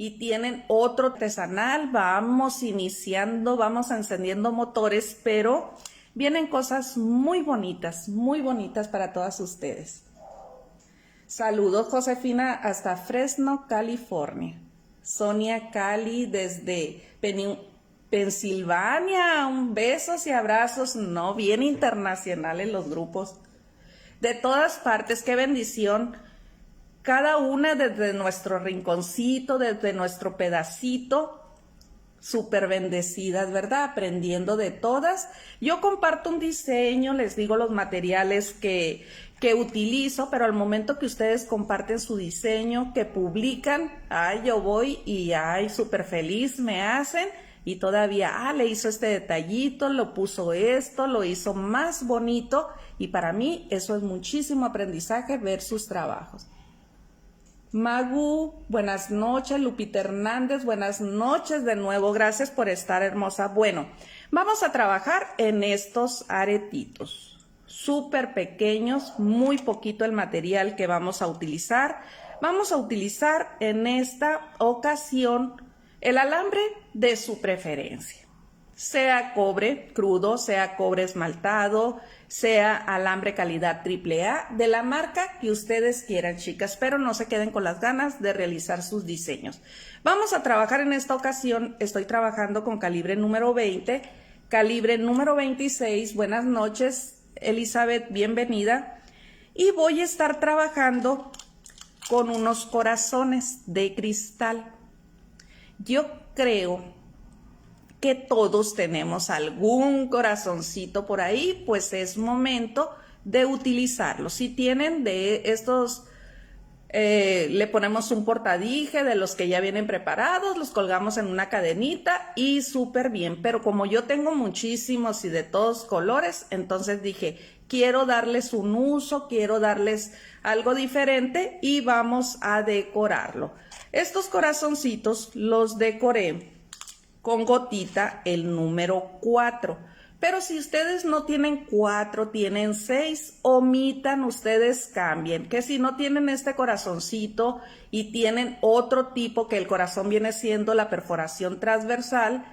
y tienen otro artesanal. Vamos iniciando, vamos encendiendo motores, pero vienen cosas muy bonitas para todas ustedes. Saludos, Josefina, hasta Fresno, California. Sonia Cali desde Pensilvania, besos y abrazos, no, bien internacionales los grupos. De todas partes, qué bendición. Cada una desde nuestro rinconcito, desde nuestro pedacito, súper bendecidas, ¿verdad? Aprendiendo de todas. Yo comparto un diseño, les digo los materiales que utilizo, pero al momento que ustedes comparten su diseño, que publican, ay, yo voy y ay, súper feliz me hacen. Y todavía, le hizo este detallito, lo puso esto, lo hizo más bonito. Y para mí eso es muchísimo aprendizaje, ver sus trabajos. Magu, buenas noches. Lupita Hernández, buenas noches de nuevo. Gracias por estar, hermosa. Bueno, vamos a trabajar en estos aretitos. Súper pequeños, muy poquito el material que vamos a utilizar. Vamos a utilizar en esta ocasión el alambre de su preferencia. Sea cobre crudo, sea cobre esmaltado, sea alambre calidad AAA, de la marca que ustedes quieran, chicas, pero no se queden con las ganas de realizar sus diseños. Vamos a trabajar en esta ocasión, estoy trabajando con calibre número 20, calibre número 26, buenas noches, Elizabeth, bienvenida. Y voy a estar trabajando con unos corazones de cristal. Yo creo que todos tenemos algún corazoncito por ahí, pues es momento de utilizarlo. Si tienen de estos, le ponemos un portadije de los que ya vienen preparados, los colgamos en una cadenita y súper bien. Pero como yo tengo muchísimos y de todos colores, entonces dije, quiero darles un uso, quiero darles algo diferente y vamos a decorarlo. Estos corazoncitos los decoré con gotita el número 4. Pero si ustedes no tienen 4, tienen 6, omitan, ustedes cambien. Que si no tienen este corazoncito y tienen otro tipo que el corazón viene siendo la perforación transversal,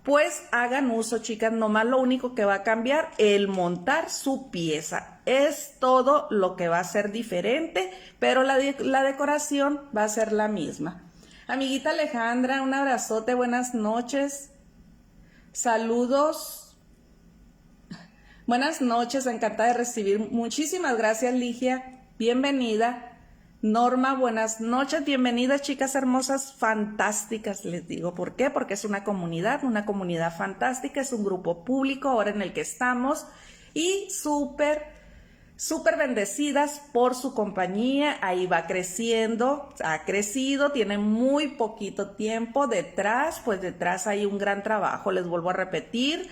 pues hagan uso, chicas. Nomás lo único que va a cambiar el montar su pieza. Es todo lo que va a ser diferente, pero la decoración va a ser la misma. Amiguita Alejandra, un abrazote, buenas noches. Saludos. Buenas noches, encantada de recibir. Muchísimas gracias, Ligia. Bienvenida. Norma, buenas noches. Bienvenidas, chicas hermosas, fantásticas, les digo. ¿Por qué? Porque es una comunidad fantástica, es un grupo público ahora en el que estamos y súper bendecidas por su compañía. Ahí va creciendo, ha crecido, tiene muy poquito tiempo detrás, pues detrás hay un gran trabajo, les vuelvo a repetir.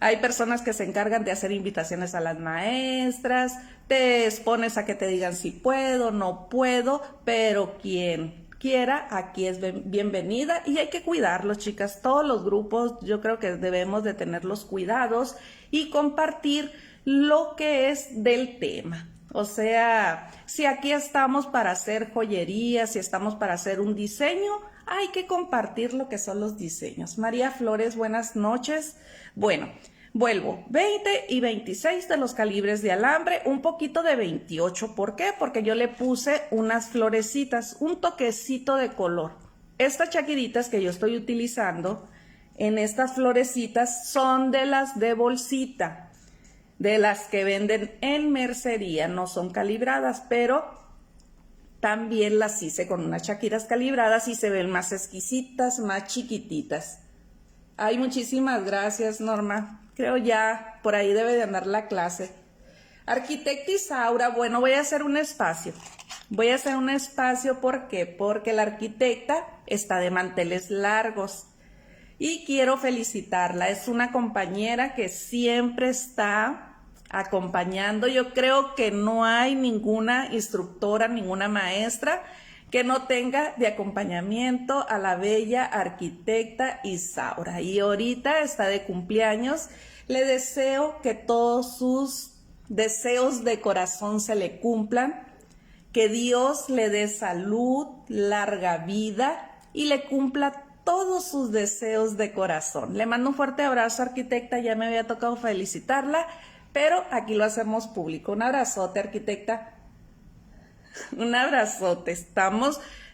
Hay personas que se encargan de hacer invitaciones a las maestras, te expones a que te digan si puedo, no puedo, pero quien quiera, aquí es bienvenida y hay que cuidarlos, chicas. Todos los grupos yo creo que debemos de tener los cuidados y compartir lo que es del tema. O sea, si aquí estamos para hacer joyería, si estamos para hacer un diseño, hay que compartir lo que son los diseños. María Flores, buenas noches. Bueno, vuelvo, 20 y 26 de los calibres de alambre, un poquito de 28. ¿Por qué? Porque yo le puse unas florecitas, un toquecito de color. Estas chaquiritas que yo estoy utilizando en estas florecitas son de las de bolsita, de las que venden en mercería, no son calibradas, pero también las hice con unas chaquiras calibradas y se ven más exquisitas, más chiquititas. Ay, muchísimas gracias, Norma. Creo ya por ahí debe de andar la clase. Arquitecta Isaura, bueno, voy a hacer un espacio. ¿Por qué? Porque la arquitecta está de manteles largos. Y quiero felicitarla, es una compañera que siempre está acompañando. Yo creo que no hay ninguna instructora, ninguna maestra que no tenga de acompañamiento a la bella arquitecta Isaura. Y ahorita está de cumpleaños. Le deseo que todos sus deseos de corazón se le cumplan, Que Dios le dé salud, larga vida y le cumpla todos sus deseos de corazón. Le mando un fuerte abrazo, arquitecta. Ya me había tocado felicitarla, pero aquí lo hacemos público. Un abrazote, arquitecta. Un abrazote.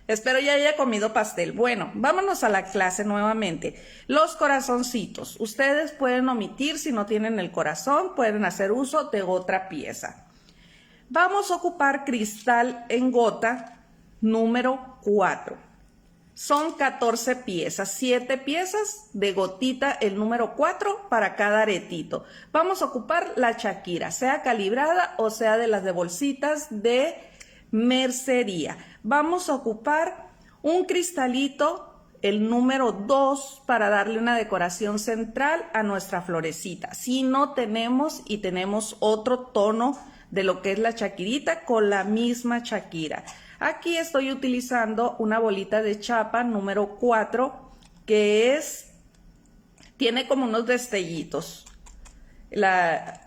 Espero ya haya comido pastel. Bueno, vámonos a la clase nuevamente. Los corazoncitos. Ustedes pueden omitir si no tienen el corazón, pueden hacer uso de otra pieza. Vamos a ocupar cristal en gota número 4. Son 14 piezas, 7 piezas de gotita el número 4 para cada aretito. Vamos a ocupar la Shakira, sea calibrada o sea de las de bolsitas de mercería. Vamos a ocupar un cristalito, el número 2, para darle una decoración central a nuestra florecita. Si no tenemos y tenemos otro tono de lo que es la Shakirita con la misma Shakira. Aquí estoy utilizando una bolita de chapa número 4 que tiene como unos destellitos. La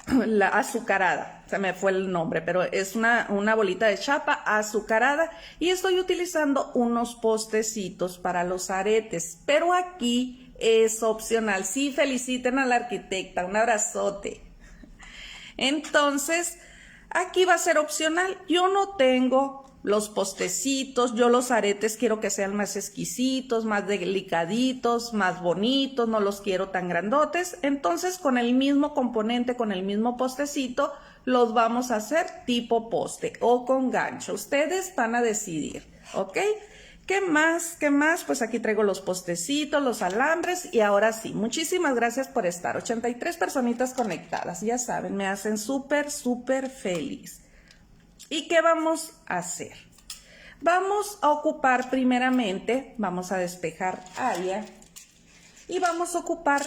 azucarada, se me fue el nombre, pero es una bolita de chapa azucarada y estoy utilizando unos postecitos para los aretes, pero aquí es opcional. Sí, feliciten a la arquitecta, un abrazote. Entonces, aquí va a ser opcional. Yo no tengo los postecitos, yo los aretes quiero que sean más exquisitos, más delicaditos, más bonitos, no los quiero tan grandotes. Entonces, con el mismo componente, con el mismo postecito, los vamos a hacer tipo poste o con gancho. Ustedes van a decidir, ¿ok? ¿Qué más? ¿Qué más? Pues aquí traigo los postecitos, los alambres y ahora sí, muchísimas gracias por estar. 83 personitas conectadas, ya saben, me hacen súper, súper feliz. ¿Y qué vamos a hacer? Vamos a ocupar primeramente, vamos a despejar área y vamos a ocupar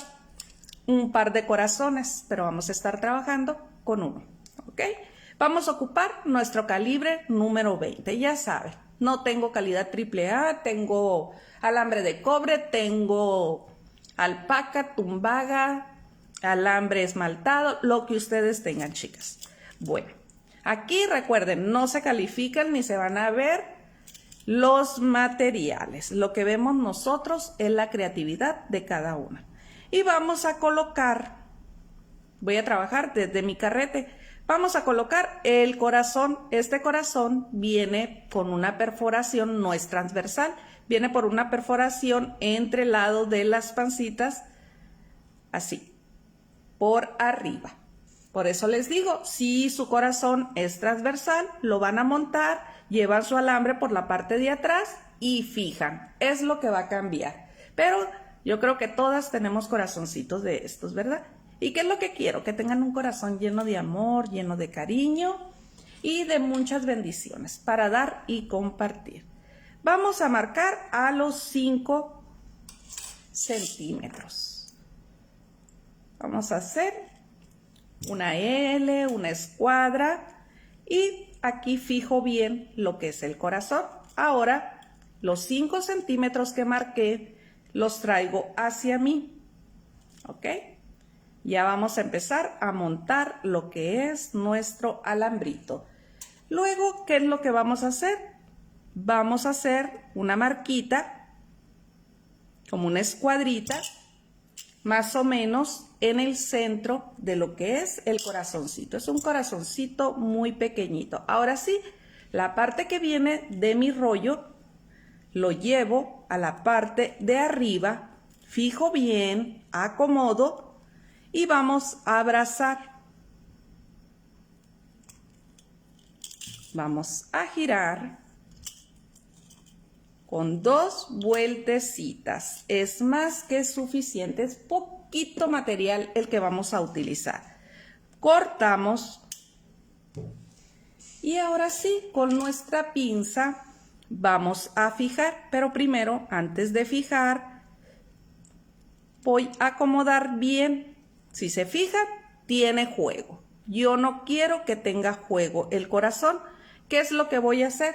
un par de corazones, pero vamos a estar trabajando con uno, ¿ok? Vamos a ocupar nuestro calibre número 20, ya saben. No tengo calidad AAA, tengo alambre de cobre, tengo alpaca, tumbaga, alambre esmaltado, lo que ustedes tengan, chicas. Bueno, aquí recuerden, no se califican ni se van a ver los materiales. Lo que vemos nosotros es la creatividad de cada una. Y vamos a colocar, voy a trabajar desde mi carrete. Vamos a colocar el corazón. Este corazón viene con una perforación, no es transversal, viene por una perforación entre el lado de las pancitas, así, por arriba. Por eso les digo, si su corazón es transversal, lo van a montar, llevan su alambre por la parte de atrás y fijan. Es lo que va a cambiar. Pero yo creo que todas tenemos corazoncitos de estos, ¿verdad? ¿Y qué es lo que quiero? Que tengan un corazón lleno de amor, lleno de cariño y de muchas bendiciones para dar y compartir. Vamos a marcar a los 5 centímetros. Vamos a hacer una L, una escuadra y aquí fijo bien lo que es el corazón. Ahora los 5 centímetros que marqué los traigo hacia mí, ¿ok? Ya vamos a empezar a montar lo que es nuestro alambrito. Luego, ¿qué es lo que vamos a hacer? Vamos a hacer una marquita, como una escuadrita, más o menos en el centro de lo que es el corazoncito. Es un corazoncito muy pequeñito. Ahora sí, la parte que viene de mi rollo, lo llevo a la parte de arriba, fijo bien, acomodo, y vamos a abrazar. Vamos a girar con 2 vueltecitas. Es más que suficiente, es poquito material el que vamos a utilizar. Cortamos y ahora sí, con nuestra pinza vamos a fijar, pero primero, antes de fijar, voy a acomodar bien. Si se fijan, tiene juego. Yo no quiero que tenga juego el corazón. ¿Qué es lo que voy a hacer?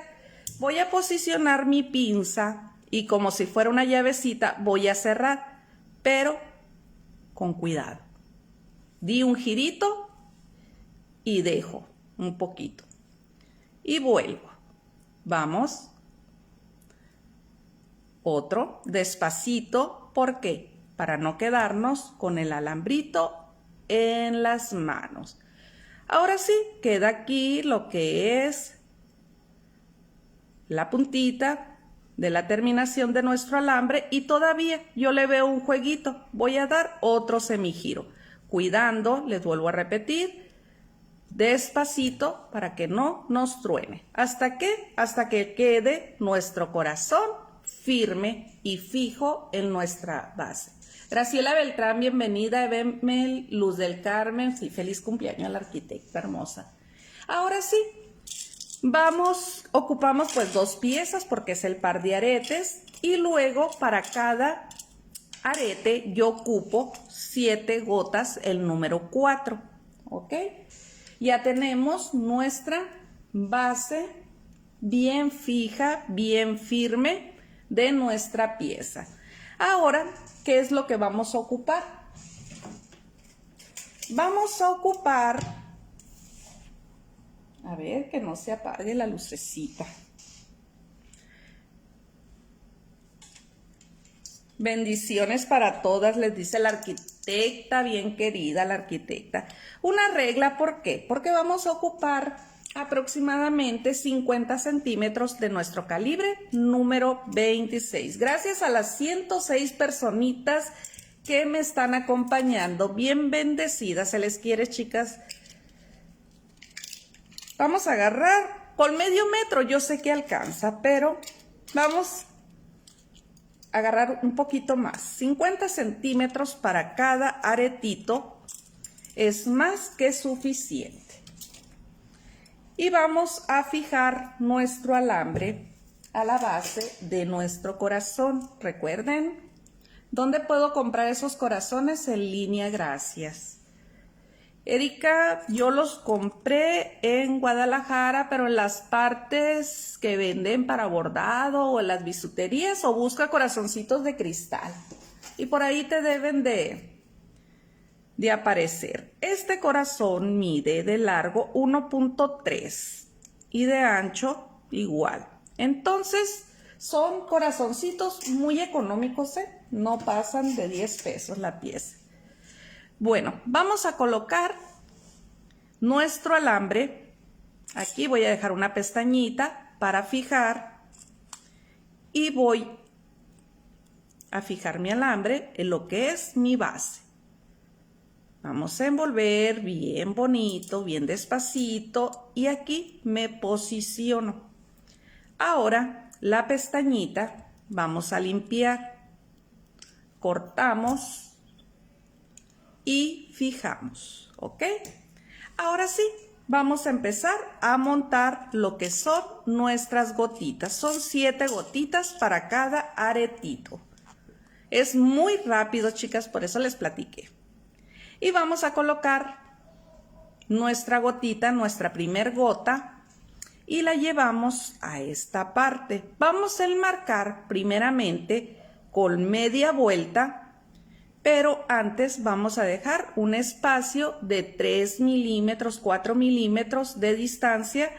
Voy a posicionar mi pinza y como si fuera una llavecita voy a cerrar, pero con cuidado. Di un girito y dejo un poquito. Y vuelvo. Vamos. Otro, despacito. ¿Por qué? Para no quedarnos con el alambrito en las manos. Ahora sí, queda aquí lo que es la puntita de la terminación de nuestro alambre y todavía yo le veo un jueguito. Voy a dar otro semigiro. Cuidando, les vuelvo a repetir, despacito para que no nos truene. ¿Hasta qué? Hasta que quede nuestro corazón firme y fijo en nuestra base. Graciela Beltrán, bienvenida. Evemel, Luz del Carmen, sí, feliz cumpleaños a la arquitecta hermosa. Ahora sí, ocupamos pues 2 piezas porque es el par de aretes y luego para cada arete yo ocupo 7 gotas, el número 4, ¿ok? Ya tenemos nuestra base bien fija, bien firme de nuestra pieza. Ahora, ¿qué es lo que vamos a ocupar? Vamos a ocupar, a ver, que no se apague la lucecita. Bendiciones para todas, les dice la arquitecta, bien querida la arquitecta. Una regla, ¿por qué? Porque vamos a ocupar aproximadamente 50 centímetros de nuestro calibre número 26. Gracias a las 106 personitas que me están acompañando, bien bendecidas, se les quiere, chicas. Vamos a agarrar con medio metro, yo sé que alcanza, pero vamos a agarrar un poquito más. 50 centímetros para cada aretito es más que suficiente. Y vamos a fijar nuestro alambre a la base de nuestro corazón. Recuerden, ¿dónde puedo comprar esos corazones? En línea, gracias. Erika, yo los compré en Guadalajara, pero en las partes que venden para bordado o en las bisuterías, o busca corazoncitos de cristal. Y por ahí te deben de aparecer. Este corazón mide de largo 1.3 y de ancho igual. Entonces son corazoncitos muy económicos, ¿eh? No pasan de 10 pesos la pieza. Bueno, vamos a colocar nuestro alambre. Aquí voy a dejar una pestañita para fijar y voy a fijar mi alambre en lo que es mi base. Vamos a envolver bien bonito, bien despacito y aquí me posiciono. Ahora la pestañita vamos a limpiar, cortamos y fijamos, ¿ok? Ahora sí, vamos a empezar a montar lo que son nuestras gotitas. Son 7 gotitas para cada aretito. Es muy rápido, chicas, por eso les platiqué. Y vamos a colocar nuestra gotita, nuestra primer gota, y la llevamos a esta parte. Vamos a enmarcar primeramente con media vuelta, pero antes vamos a dejar un espacio de 3 milímetros, 4 milímetros de distancia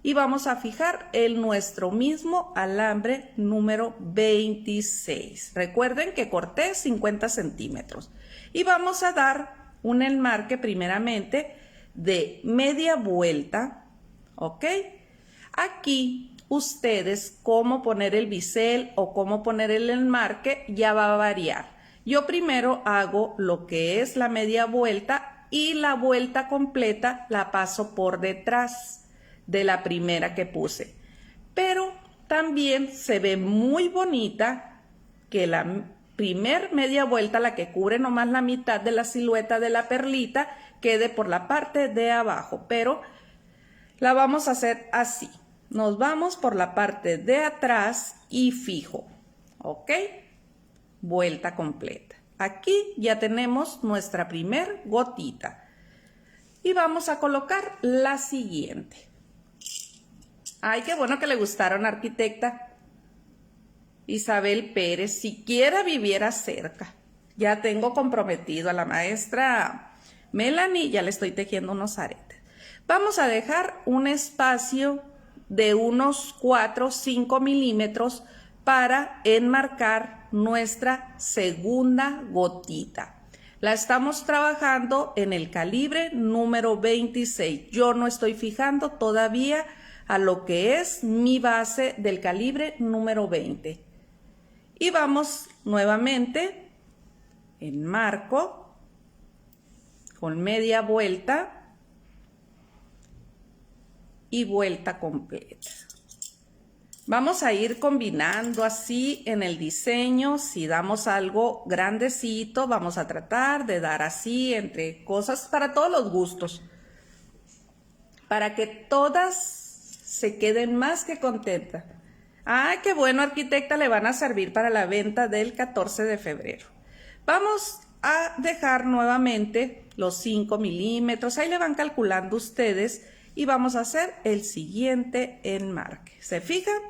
y vamos a fijar nuestro mismo alambre número 26. Recuerden que corté 50 centímetros y vamos a dar un enmarque primeramente de media vuelta, ¿ok? Aquí ustedes cómo poner el bisel o cómo poner el enmarque ya va a variar. Yo primero hago lo que es la media vuelta y la vuelta completa la paso por detrás de la primera que puse. Pero también se ve muy bonita que la primer media vuelta, la que cubre nomás la mitad de la silueta de la perlita, quede por la parte de abajo. Pero la vamos a hacer así. Nos vamos por la parte de atrás y fijo, ¿ok? Vuelta completa. Aquí ya tenemos nuestra primer gotita y vamos a colocar la siguiente. Ay, qué bueno que le gustaron, arquitecta Isabel Pérez. Siquiera viviera cerca. Ya tengo comprometido a la maestra Melanie, ya le estoy tejiendo unos aretes. Vamos a dejar un espacio de unos 4 o 5 milímetros para enmarcar nuestra segunda gotita. La estamos trabajando en el calibre número 26. Yo no estoy fijando todavía a lo que es mi base del calibre número 20. Y vamos nuevamente, enmarco con media vuelta y vuelta completa. Vamos a ir combinando así en el diseño. Si damos algo grandecito, vamos a tratar de dar así entre cosas para todos los gustos, para que todas se queden más que contentas. ¡Ay, qué bueno, arquitecta! Le van a servir para la venta del 14 de febrero. Vamos a dejar nuevamente los 5 milímetros. Ahí le van calculando ustedes y vamos a hacer el siguiente enmarque. ¿Se fijan?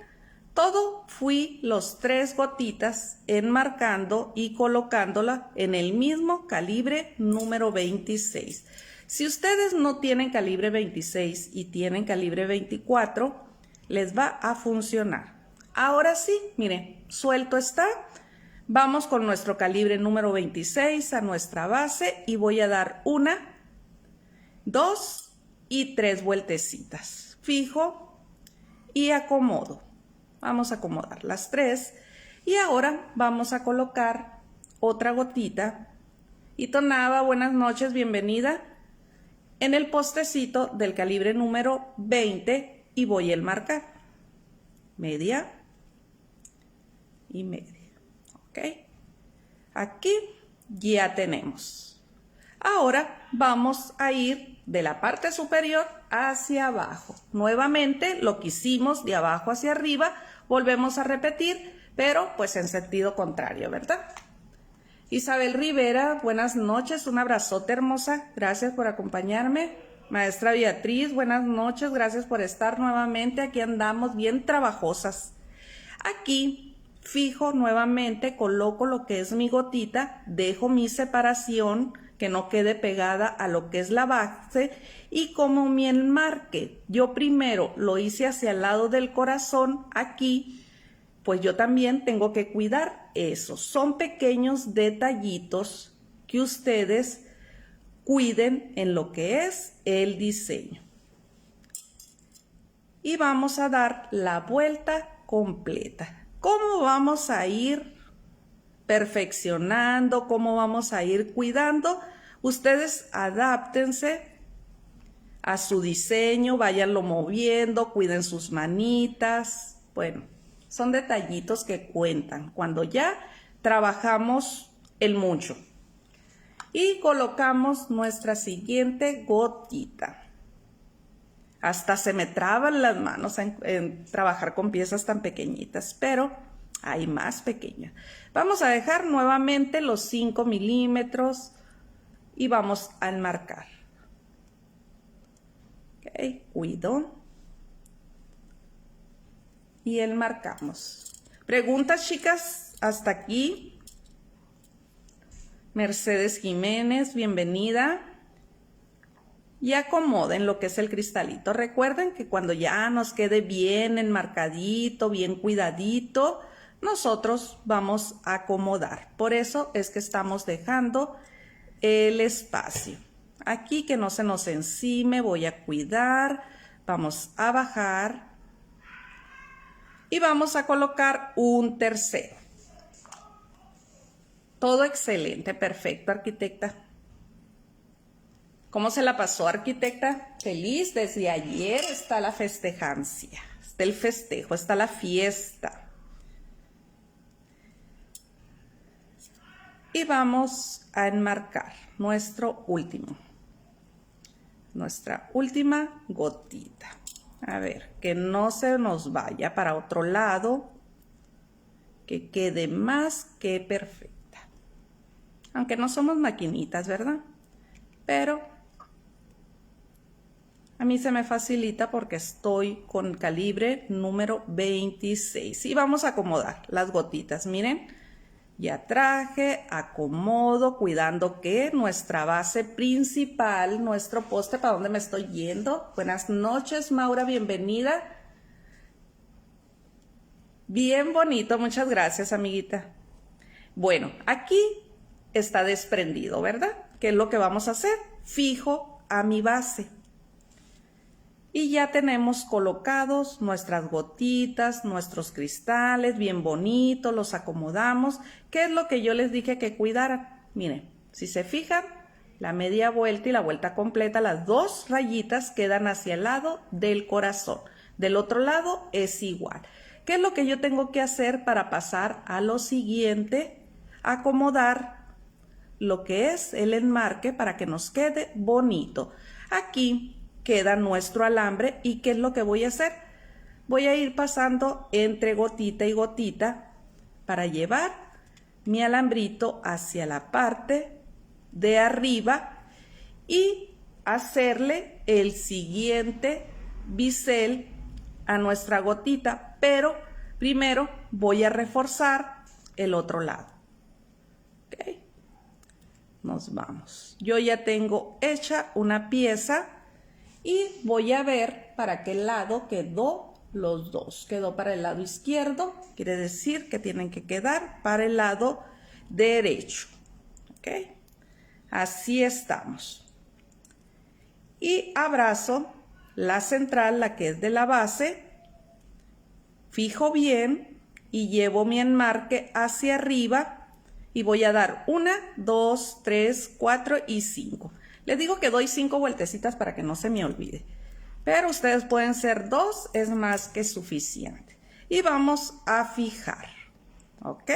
Todo fui los 3 gotitas enmarcando y colocándola en el mismo calibre número 26. Si ustedes no tienen calibre 26 y tienen calibre 24, les va a funcionar. Ahora sí, miren, suelto está. Vamos con nuestro calibre número 26 a nuestra base y voy a dar 1, 2 y 3 vueltecitas. Fijo y acomodo. Vamos a acomodar las 3 y ahora vamos a colocar otra gotita. Y Tonaba, buenas noches, bienvenida. En el postecito del calibre número 20 y voy a enmarcar. Media y media. ¿Ok? Aquí ya tenemos. Ahora vamos a ir de la parte superior hacia abajo. Nuevamente lo que hicimos de abajo hacia arriba, volvemos a repetir, pero pues en sentido contrario, ¿verdad? Isabel Rivera, buenas noches, un abrazote hermosa, gracias por acompañarme. Maestra Beatriz, buenas noches, gracias por estar nuevamente, aquí andamos bien trabajosas. Aquí fijo nuevamente, coloco lo que es mi gotita, dejo mi separación, que no quede pegada a lo que es la base, y como mi enmarque yo primero lo hice hacia el lado del corazón aquí, pues yo también tengo que cuidar eso. Son pequeños detallitos que ustedes cuiden en lo que es el diseño. Y vamos a dar la vuelta completa. ¿Cómo vamos a ir perfeccionando? ¿Cómo vamos a ir cuidando? Ustedes adáptense a su diseño, váyanlo moviendo, cuiden sus manitas. Bueno, son detallitos que cuentan cuando ya trabajamos el mucho. Y colocamos nuestra siguiente gotita. Hasta se me traban las manos en trabajar con piezas tan pequeñitas, pero hay más pequeñas. Vamos a dejar nuevamente los 5 milímetros y vamos a enmarcar. Ok, cuido. Y enmarcamos. ¿Preguntas, chicas? Hasta aquí. Mercedes Jiménez, bienvenida. Y acomoden lo que es el cristalito. Recuerden que cuando ya nos quede bien enmarcadito, bien cuidadito, nosotros vamos a acomodar. Por eso es que estamos dejando el espacio. Aquí que no se nos encime, voy a cuidar. Vamos a bajar. Y vamos a colocar un tercero. Todo excelente, perfecto, arquitecta. ¿Cómo se la pasó, arquitecta? Feliz, desde ayer está la festejancia, está el festejo, está la fiesta. Y vamos a enmarcar nuestra última gotita. A ver, que no se nos vaya para otro lado, que quede más que perfecta. Aunque no somos maquinitas, ¿verdad? Pero a mí se me facilita porque estoy con calibre número 26. Y vamos a acomodar las gotitas, miren. Ya traje, acomodo, cuidando que nuestra base principal, nuestro poste, ¿para dónde me estoy yendo? Buenas noches, Maura, bienvenida. Bien bonito, muchas gracias, amiguita. Bueno, aquí está desprendido, ¿verdad? ¿Qué es lo que vamos a hacer? Fijo a mi base. Y ya tenemos colocados nuestras gotitas, nuestros cristales, bien bonitos, los acomodamos. ¿Qué es lo que yo les dije que cuidaran? Miren, si se fijan, la media vuelta y la vuelta completa, las dos rayitas quedan hacia el lado del corazón. Del otro lado es igual. ¿Qué es lo que yo tengo que hacer para pasar a lo siguiente? Acomodar lo que es el enmarque para que nos quede bonito. Aquí queda nuestro alambre y ¿qué es lo que voy a hacer? Voy a ir pasando entre gotita y gotita para llevar mi alambrito hacia la parte de arriba y hacerle el siguiente bisel a nuestra gotita, pero primero voy a reforzar el otro lado. ¿Okay? Nos vamos. Yo ya tengo hecha una pieza y voy a ver para qué lado quedó los dos. Quedó para el lado izquierdo, quiere decir que tienen que quedar para el lado derecho. ¿Ok? Así estamos. Y abrazo la central, la que es de la base, fijo bien y llevo mi enmarque hacia arriba y voy a dar 1, 2, 3, 4 y 5. Les digo que doy 5 vueltecitas para que no se me olvide. Pero ustedes pueden ser 2, es más que suficiente. Y vamos a fijar. ¿Ok?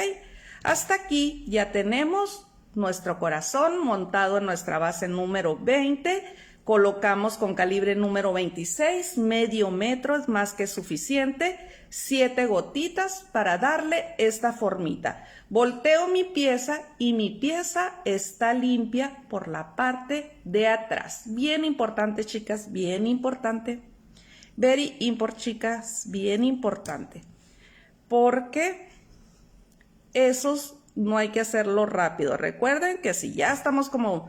Hasta aquí ya tenemos nuestro corazón montado en nuestra base número 20. Colocamos con calibre número 26, medio metro es más que suficiente. 7 gotitas para darle esta formita. Volteo mi pieza y mi pieza está limpia por la parte de atrás. Bien importante, chicas, bien importante. Very important, chicas, bien importante. Porque esos no hay que hacerlo rápido. Recuerden que si ya estamos como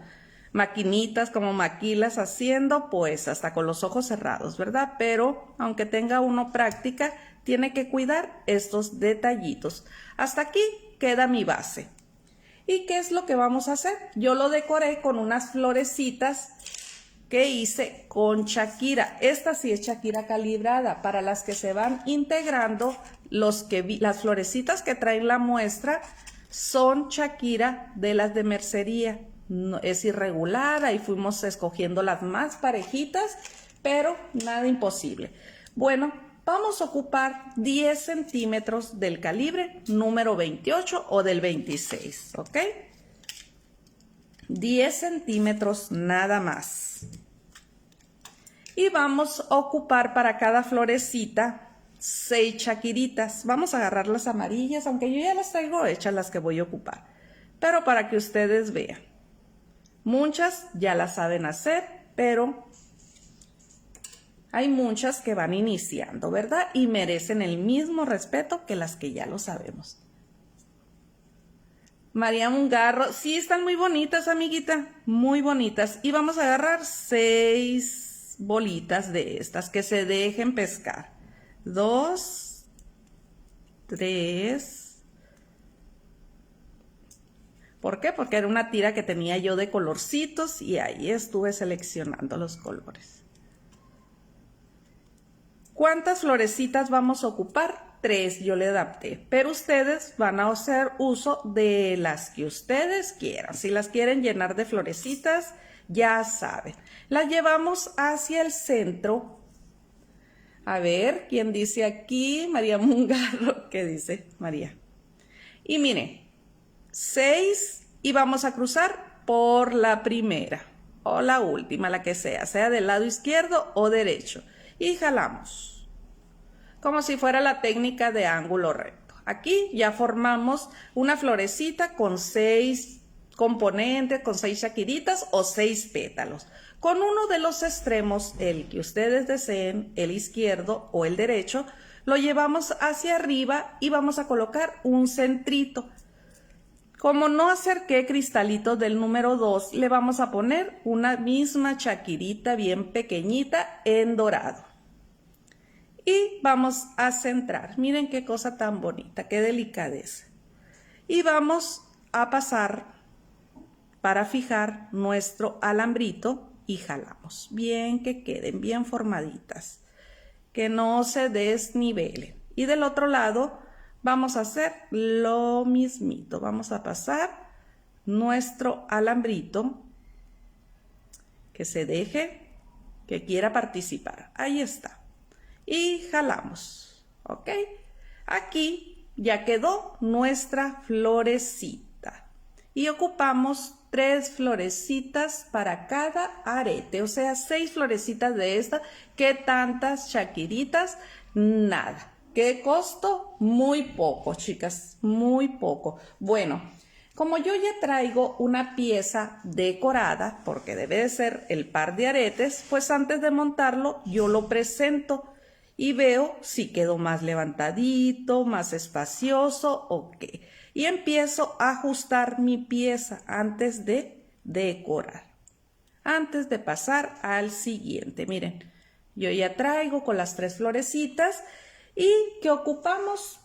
maquinitas, como maquilas haciendo, pues hasta con los ojos cerrados, ¿verdad? Pero aunque tenga uno práctica, tiene que cuidar estos detallitos. Hasta aquí queda mi base. ¿Y qué es lo que vamos a hacer? Yo lo decoré con unas florecitas que hice con Shakira. Esta sí es Shakira calibrada. Para las que se van integrando, las florecitas que traen la muestra son Shakira de las de mercería. No, es irregular, ahí fuimos escogiendo las más parejitas, pero nada imposible. Bueno, vamos a ocupar 10 centímetros del calibre número 28 o del 26, ¿ok? 10 centímetros nada más. Y vamos a ocupar para cada florecita 6 shakiritas. Vamos a agarrar las amarillas, aunque yo ya las traigo hechas las que voy a ocupar. Pero para que ustedes vean. Muchas ya las saben hacer, pero hay muchas que van iniciando, ¿verdad? Y merecen el mismo respeto que las que ya lo sabemos. María Mungarro, sí, están muy bonitas, amiguita, muy bonitas. Y vamos a agarrar 6 bolitas de estas que se dejen pescar. 2, 3. ¿Por qué? Porque era una tira que tenía yo de colorcitos y ahí estuve seleccionando los colores. ¿Cuántas florecitas vamos a ocupar? 3 yo le adapté, pero ustedes van a hacer uso de las que ustedes quieran. Si las quieren llenar de florecitas, ya saben. Las llevamos hacia el centro. A ver, ¿quién dice aquí? María Mungarro. ¿Qué dice María? Y miren, 6 y vamos a cruzar por la primera o la última, la que sea del lado izquierdo o derecho. Y jalamos, como si fuera la técnica de ángulo recto. Aquí ya formamos una florecita con 6 componentes, con 6 shakiritas o 6 pétalos. Con uno de los extremos, el que ustedes deseen, el izquierdo o el derecho, lo llevamos hacia arriba y vamos a colocar un centrito. Como no acerqué cristalitos del número 2, le vamos a poner una misma shakirita bien pequeñita en dorado. Y vamos a centrar. Miren qué cosa tan bonita, qué delicadeza. Y vamos a pasar para fijar nuestro alambrito y jalamos. Bien que queden bien formaditas, que no se desnivelen. Y del otro lado vamos a hacer lo mismito. Vamos a pasar nuestro alambrito, que se deje, que quiera participar. Ahí está. Y jalamos, ¿ok? Aquí ya quedó nuestra florecita. Y ocupamos 3 florecitas para cada arete, o sea, 6 florecitas de esta. ¿Qué tantas shakiritas? Nada. ¿Qué costo? Muy poco, chicas, muy poco. Bueno, como yo ya traigo una pieza decorada, porque debe de ser el par de aretes, pues antes de montarlo yo lo presento y veo si quedó más levantadito, más espacioso o qué. Y empiezo a ajustar mi pieza antes de decorar, antes de pasar al siguiente. Miren, yo ya traigo con las 3 florecitas. ¿Y qué ocupamos?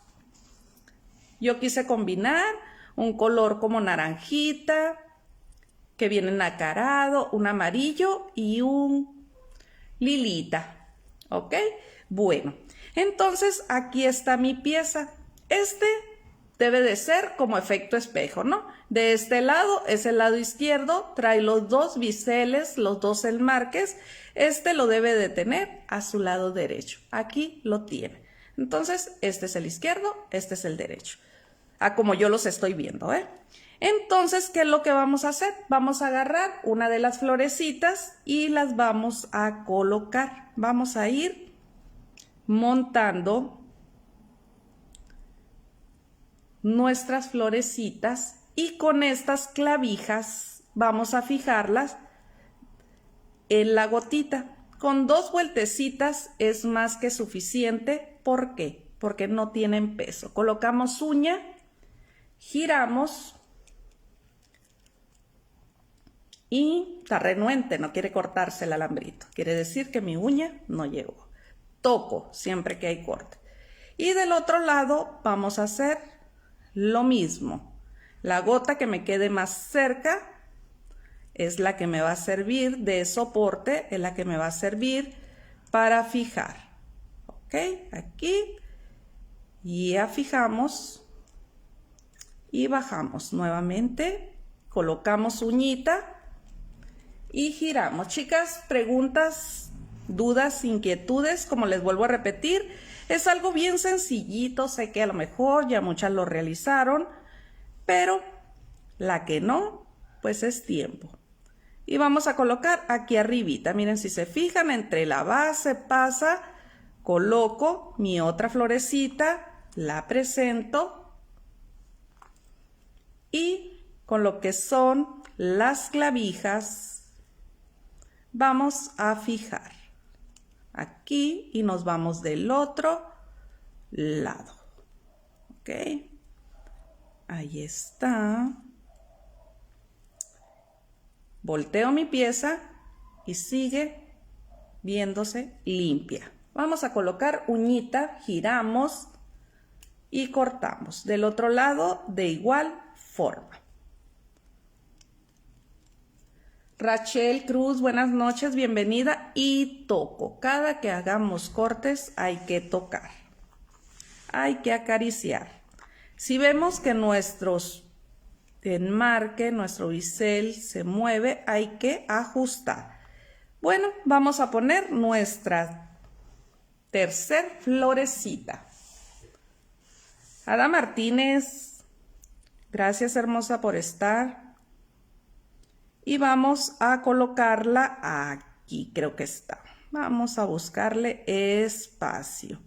Yo quise combinar un color como naranjita, que viene nacarado, un amarillo y un lilita, ¿ok? Bueno, entonces aquí está mi pieza. Este debe de ser como efecto espejo, ¿no? De este lado es el lado izquierdo, trae los 2 biseles, los 2 enmarques. Este lo debe de tener a su lado derecho. Aquí lo tiene. Entonces, este es el izquierdo, este es el derecho. Como yo los estoy viendo, ¿eh? Entonces, ¿qué es lo que vamos a hacer? Vamos a agarrar una de las florecitas y las vamos a colocar. Vamos a ir montando nuestras florecitas y con estas clavijas vamos a fijarlas en la gotita. Con 2 vueltecitas es más que suficiente. ¿Por qué? Porque no tienen peso. Colocamos uña, giramos y está renuente, no quiere cortarse el alambrito. Quiere decir que mi uña no llegó. Toco siempre que hay corte. Y del otro lado vamos a hacer lo mismo. La gota que me quede más cerca es la que me va a servir de soporte, es la que me va a servir para fijar. ¿Ok? Aquí ya fijamos y bajamos nuevamente, colocamos uñita y giramos. Chicas, preguntas, dudas, inquietudes, como les vuelvo a repetir, es algo bien sencillito. Sé que a lo mejor ya muchas lo realizaron, pero la que no, pues es tiempo. Y vamos a colocar aquí arribita. Miren, si se fijan, entre la base pasa, coloco mi otra florecita, la presento y con lo que son las clavijas vamos a fijar aquí y nos vamos del otro lado. ¿Ok? Ahí está. Volteo mi pieza y sigue viéndose limpia. Vamos a colocar uñita, giramos y cortamos. Del otro lado de igual forma. Rachel Cruz, buenas noches, bienvenida. Y toco. Cada que hagamos cortes hay que tocar. Hay que acariciar. Si vemos que nuestros enmarque, nuestro bisel se mueve, hay que ajustar. Bueno, vamos a poner nuestra tercer florecita. Ada Martínez, gracias hermosa por estar. Y vamos a colocarla aquí, creo que está. Vamos a buscarle espacio.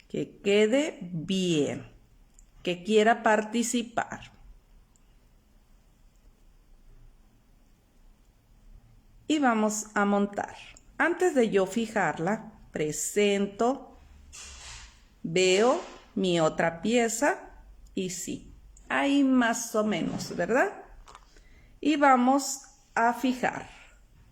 Que quede bien, que quiera participar. Y vamos a montar. Antes de yo fijarla, presento, veo mi otra pieza y sí, ahí más o menos, ¿verdad? Y vamos a fijar.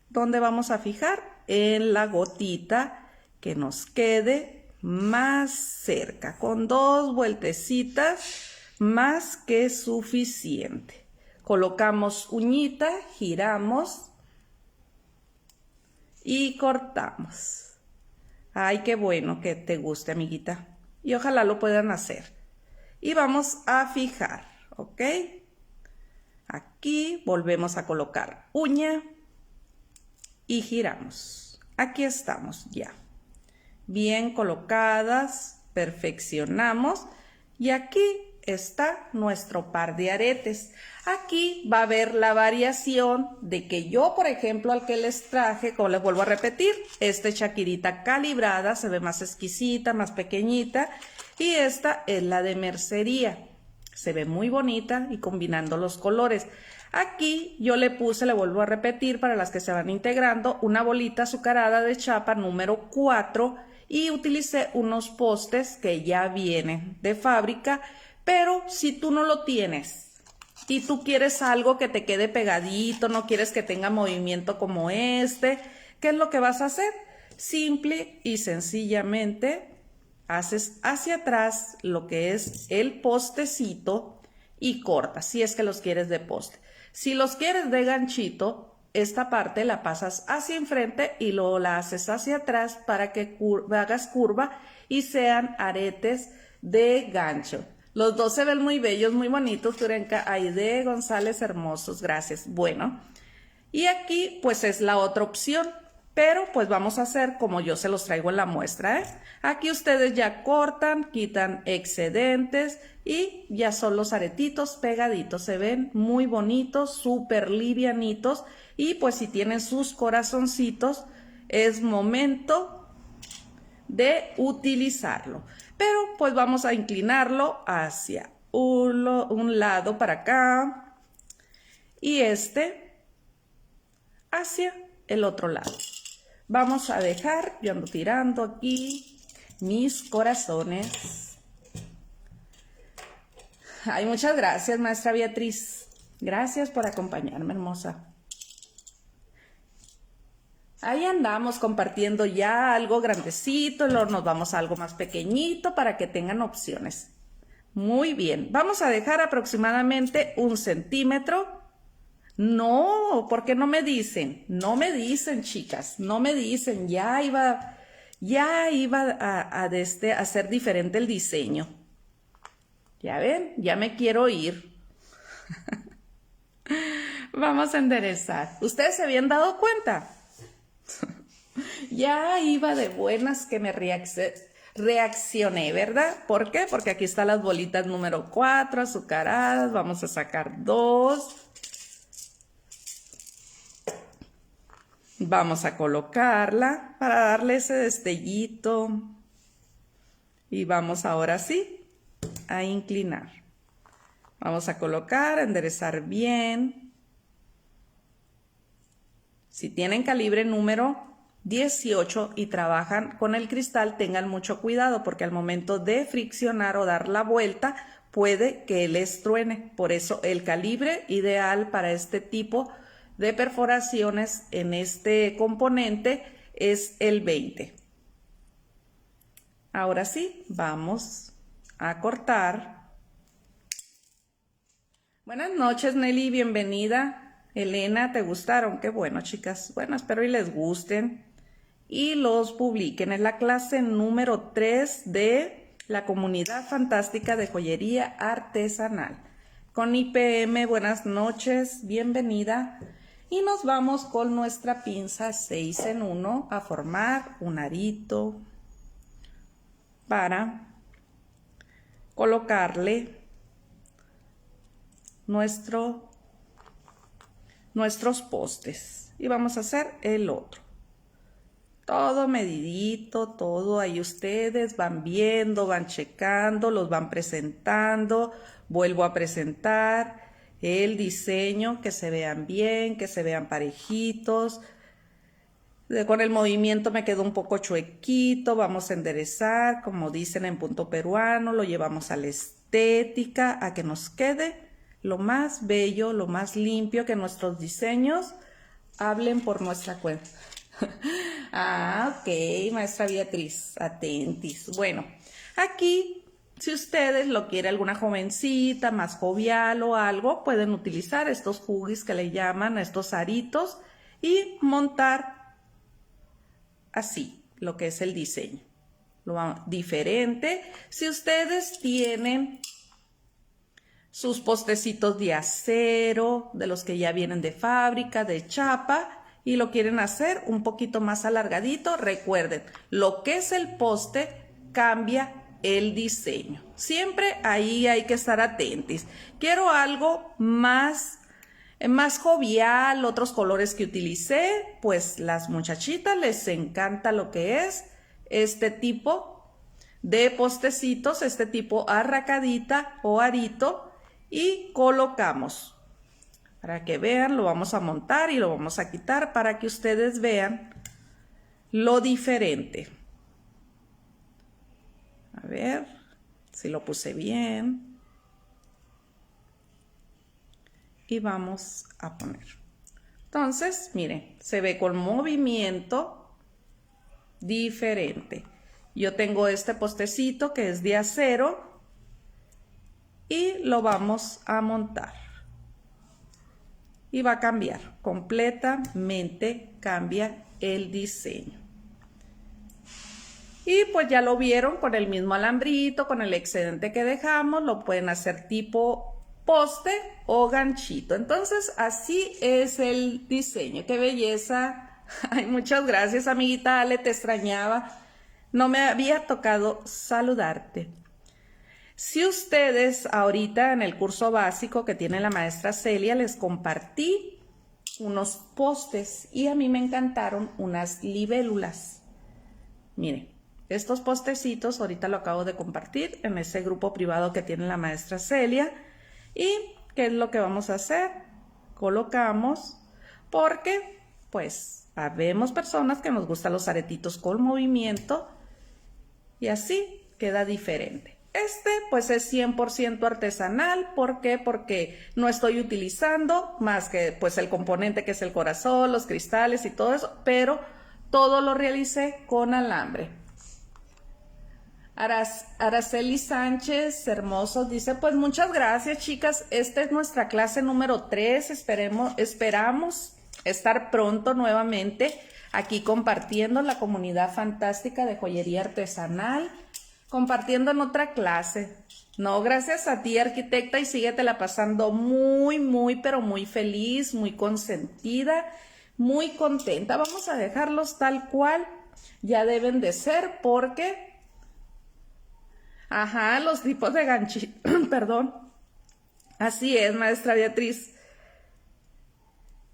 ¿Dónde vamos a fijar? En la gotita que nos quede más cerca. Con 2 vueltecitas más que suficiente. Colocamos uñita, giramos y cortamos. Ay, qué bueno que te guste, amiguita. Y ojalá lo puedan hacer. Y vamos a fijar, ¿ok? Aquí volvemos a colocar uña y giramos. Aquí estamos ya. Bien colocadas, perfeccionamos. Y aquí está nuestro par de aretes. Aquí va a haber la variación de que yo, por ejemplo, al que les traje, como les vuelvo a repetir, Shakirita calibrada, se ve más exquisita, más pequeñita, y esta es la de mercería. Se ve muy bonita y combinando los colores. Aquí yo le puse, le vuelvo a repetir para las que se van integrando, una bolita azucarada de chapa número 4 y utilicé unos postes que ya vienen de fábrica. Pero si tú no lo tienes y tú quieres algo que te quede pegadito, no quieres que tenga movimiento como este, ¿qué es lo que vas a hacer? Simple y sencillamente haces hacia atrás lo que es el postecito y cortas, si es que los quieres de poste. Si los quieres de ganchito, esta parte la pasas hacia enfrente y luego la haces hacia atrás para que hagas curva y sean aretes de gancho. Los dos se ven muy bellos, muy bonitos, Turenka, Aide González, hermosos, gracias. Bueno, y aquí pues es la otra opción, pero pues vamos a hacer como yo se los traigo en la muestra, ¿eh? Aquí ustedes ya cortan, quitan excedentes y ya son los aretitos pegaditos, se ven muy bonitos, súper livianitos y pues si tienen sus corazoncitos es momento de utilizarlo. Pero pues vamos a inclinarlo hacia un lado para acá y hacia el otro lado. Vamos a dejar, yo ando tirando aquí mis corazones. Ay, muchas gracias, maestra Beatriz. Gracias por acompañarme, hermosa. Ahí andamos compartiendo ya algo grandecito, luego nos vamos a algo más pequeñito para que tengan opciones. Muy bien, vamos a dejar aproximadamente 1 centímetro. No, ¿por qué no me dicen? No me dicen, chicas, no me dicen, ya iba a hacer diferente el diseño. Ya ven, ya me quiero ir. Vamos a enderezar. ¿Ustedes se habían dado cuenta? Ya iba de buenas que me reaccioné, ¿verdad? ¿Por qué? Porque aquí están las bolitas número 4 azucaradas. Vamos a sacar 2. Vamos a colocarla para darle ese destellito. Y vamos ahora sí a inclinar. Vamos a colocar, enderezar bien. Si tienen calibre número 18 y trabajan con el cristal, tengan mucho cuidado porque al momento de friccionar o dar la vuelta puede que les truene. Por eso el calibre ideal para este tipo de perforaciones en este componente es el 20. Ahora sí, vamos a cortar. Buenas noches, Nelly, bienvenida. Elena, ¿te gustaron? Qué bueno, chicas. Bueno, espero y les gusten y los publiquen. Es la clase número 3 de la Comunidad Fantástica de Joyería Artesanal. Con IPM, buenas noches, bienvenida. Y nos vamos con nuestra pinza 6 en 1 a formar un arito para colocarle nuestros postes. Y vamos a hacer el otro. Todo medidito, todo ahí ustedes van viendo, van checando, los van presentando. Vuelvo a presentar el diseño, que se vean bien, que se vean parejitos. Con el movimiento me quedó un poco chuequito, vamos a enderezar, como dicen en punto peruano, lo llevamos a la estética, a que nos quede lo más bello, lo más limpio, que nuestros diseños hablen por nuestra cuenta. Ah, ok, maestra Beatriz, atentis. Bueno, aquí, si ustedes lo quieren alguna jovencita, más jovial o algo, pueden utilizar estos huggies que le llaman, estos aritos, y montar así lo que es el diseño. Diferente. Si ustedes tienen sus postecitos de acero, de los que ya vienen de fábrica, de chapa, y lo quieren hacer un poquito más alargadito, recuerden, lo que es el poste cambia el diseño. Siempre ahí hay que estar atentos. Quiero algo más jovial, otros colores que utilicé, pues las muchachitas les encanta lo que es este tipo de postecitos, este tipo arracadita o arito, y colocamos. Para que vean, lo vamos a montar y lo vamos a quitar para que ustedes vean lo diferente. A ver si lo puse bien. Y vamos a poner. Entonces, miren, se ve con movimiento diferente. Yo tengo este postecito que es de acero y lo vamos a montar. Y va a cambiar, completamente cambia el diseño. Y pues ya lo vieron con el mismo alambrito, con el excedente que dejamos, lo pueden hacer tipo poste o ganchito. Entonces así es el diseño. ¡Qué belleza! Ay, muchas gracias, amiguita Ale, te extrañaba. No me había tocado saludarte. Si ustedes ahorita en el curso básico que tiene la maestra Celia, les compartí unos postes y a mí me encantaron unas libélulas. Miren, estos postecitos ahorita lo acabo de compartir en ese grupo privado que tiene la maestra Celia. ¿Y qué es lo que vamos a hacer? Colocamos, porque pues habemos personas que nos gustan los aretitos con movimiento y así queda diferente. Este pues es 100% artesanal. ¿Por qué? Porque no estoy utilizando más que pues el componente que es el corazón, los cristales y todo eso, pero todo lo realicé con alambre. Araceli Sánchez, hermoso, dice, pues muchas gracias, chicas. Esta es nuestra clase número 3. Esperamos estar pronto nuevamente aquí compartiendo la comunidad fantástica de joyería artesanal, compartiendo en otra clase. No, gracias a ti, arquitecta, y síguetela pasando muy, pero muy feliz, muy consentida, muy contenta. Vamos a dejarlos tal cual ya deben de ser porque... Ajá, los tipos de ganchito, perdón. Así es, maestra Beatriz.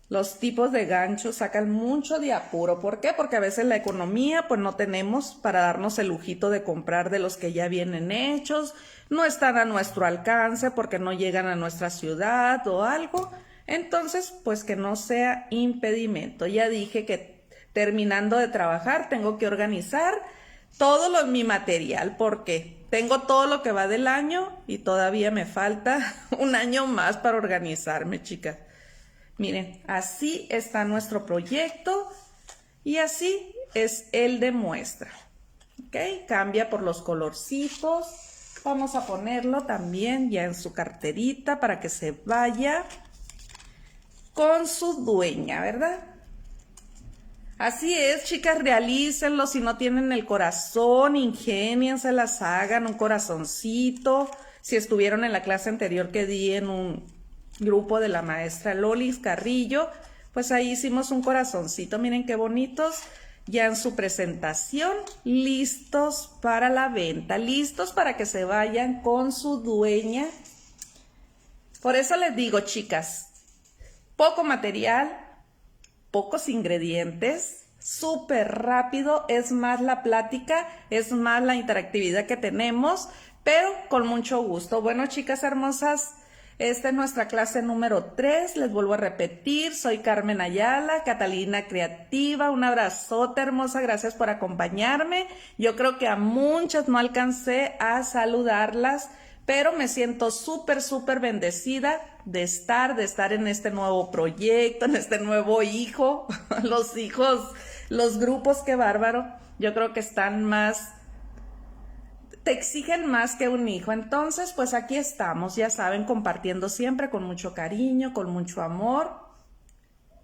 Los tipos de ganchos sacan mucho de apuro. ¿Por qué? Porque a veces la economía pues no tenemos para darnos el lujito de comprar de los que ya vienen hechos, no están a nuestro alcance porque no llegan a nuestra ciudad o algo. Entonces, pues que no sea impedimento. Ya dije que terminando de trabajar tengo que organizar todo mi material porque tengo todo lo que va del año y todavía me falta un año más para organizarme, chicas. Miren, así está nuestro proyecto y así es el de muestra. ¿Ok? Cambia por los colorcitos. Vamos a ponerlo también ya en su carterita para que se vaya con su dueña, ¿verdad? Así es, chicas, realícenlo. Si no tienen el corazón, ingénienselas, hagan un corazoncito. Si estuvieron en la clase anterior que di en un grupo de la maestra Lolis Carrillo, pues ahí hicimos un corazoncito. Miren qué bonitos, ya en su presentación, listos para la venta, listos para que se vayan con su dueña. Por eso les digo, chicas, poco material, pocos ingredientes, súper rápido, es más la plática, es más la interactividad que tenemos, pero con mucho gusto. Bueno, chicas hermosas, esta es nuestra clase número 3, les vuelvo a repetir, soy Carmen Ayala, Catalina Creativa, un abrazote hermosa, gracias por acompañarme. Yo creo que a muchas no alcancé a saludarlas, pero me siento súper bendecida de estar en este nuevo proyecto, en este nuevo hijo. Los grupos, qué bárbaro. Yo creo que están más, te exigen más que un hijo. Entonces, pues aquí estamos, ya saben, compartiendo siempre con mucho cariño, con mucho amor.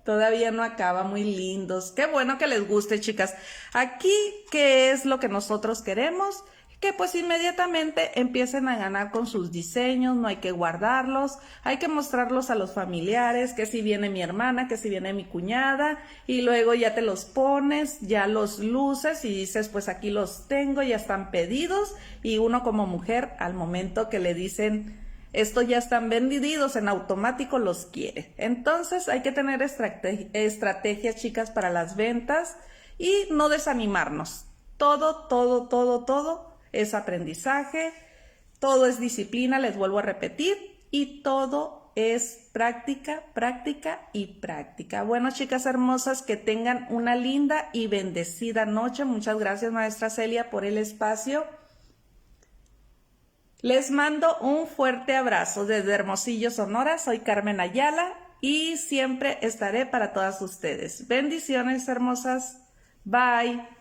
Todavía no acaba, muy lindos. Qué bueno que les guste, chicas. Aquí, ¿qué es lo que nosotros queremos? Que pues inmediatamente empiecen a ganar con sus diseños, no hay que guardarlos, hay que mostrarlos a los familiares, que si viene mi hermana, que si viene mi cuñada, y luego ya te los pones, ya los luces y dices, pues aquí los tengo, ya están pedidos, y uno como mujer, al momento que le dicen, esto ya están vendidos, en automático los quiere. Entonces hay que tener estrategias, chicas, para las ventas y no desanimarnos. Todo es aprendizaje, todo es disciplina, les vuelvo a repetir, y todo es práctica, práctica y práctica. Bueno, chicas hermosas, que tengan una linda y bendecida noche. Muchas gracias, maestra Celia, por el espacio. Les mando un fuerte abrazo desde Hermosillo, Sonora. Soy Carmen Ayala y siempre estaré para todas ustedes. Bendiciones, hermosas. Bye.